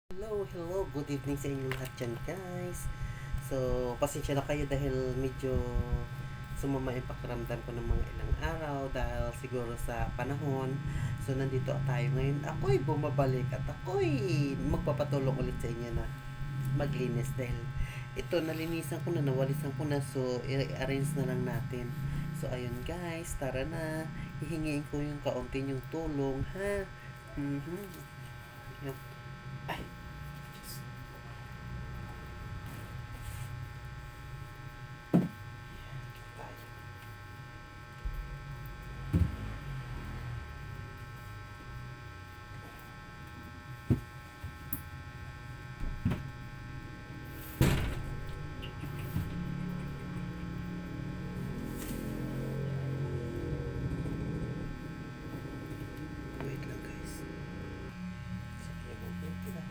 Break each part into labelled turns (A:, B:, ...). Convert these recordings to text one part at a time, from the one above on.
A: Hello, good evening sa inyo lahat dyan guys. So, pasensya na kayo dahil medyo sumama yung pakiramdam ko ng mga ilang araw dahil siguro sa panahon. So, nandito tayo ngayon. Ako'y bumabalik at ako'y magpapatulong ulit sa inyo na maglinis dahil ito, nalinisan ko na, nawalisan ko na. So, i-arrange na lang natin. So, ayun guys, tara na. Hihingiin ko yung kaunti yung tulong, ha? Yan. Ay, tayo. Wait lang guys. So, i-move lang.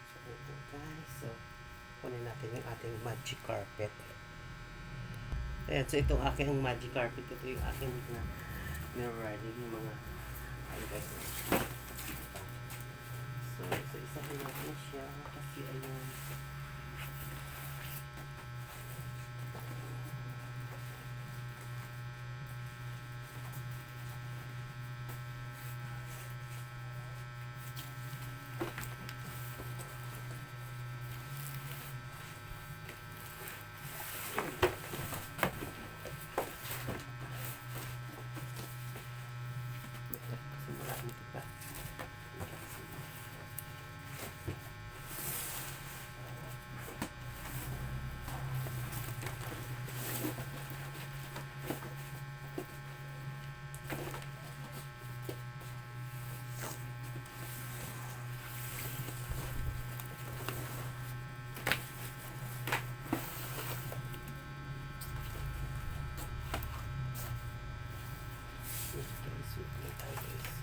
A: So, ito guys. So, kunin natin yung ating magic carpet. Ayan, so itong aking magic carpet. Ito yung aking na mirror riding yung mga ano guys. So, isa-isahin natin siya kasi ayan. Kasi marami pa. Guys, wait lang tayo guys.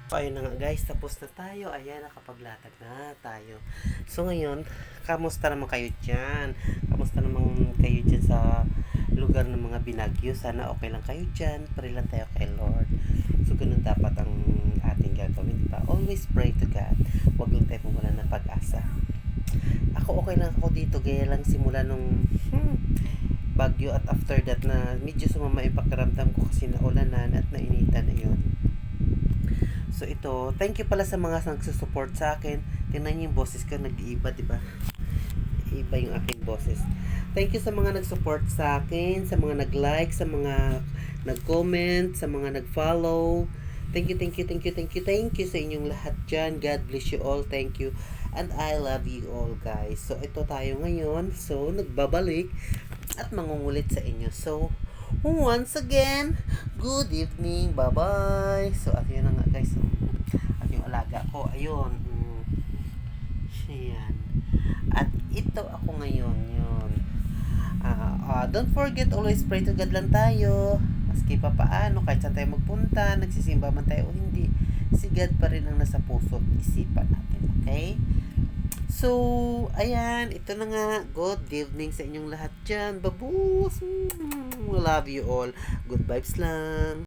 A: So, ayun na nga guys, tapos na tayo. Ayan, nakapaglatag na tayo. So, ngayon, kamusta naman kayo dyan? Kamusta naman kayo dyan sa lugar ng mga binagyo? Sana okay lang kayo dyan. Pray lang tayo kay Lord. So, ganun dapat ang ating gagawin, diba? Always pray to God. Huwag lang tayo pumula ng pag-asa. Ako, okay lang ako dito. Gaya lang simula nung bagyo at after that na medyo sumama yung pakiramdam ko kasi naulanan at nainitan na yun. So ito, thank you pala sa mga nagsusupport sa akin. Tingnan niyo yung boses ko, nag-iiba, di ba? Iba yung aking boses. Thank you sa mga nag-support sa akin, sa mga nag-like, sa mga nag-comment, sa mga nag-follow. Thank you sa inyong lahat dyan. God bless you all. Thank you. And I love you all, guys. So ito tayo ngayon. So nagbabalik at mangungulit sa inyo. So once again, good evening. Bye-bye. So, at yun na nga guys. At yung alaga ko, ayun. Ayan. At ito ako ngayon. Yun. Don't forget, always pray to God lang tayo. Maski pa paano, kahit saan tayo magpunta, nagsisimba man tayo o hindi, si God pa rin ang nasa puso at isipan natin. Okay? So, ayan, ito na nga. Good evening sa inyong lahat dyan. Babus! Love you all. Good vibes lang.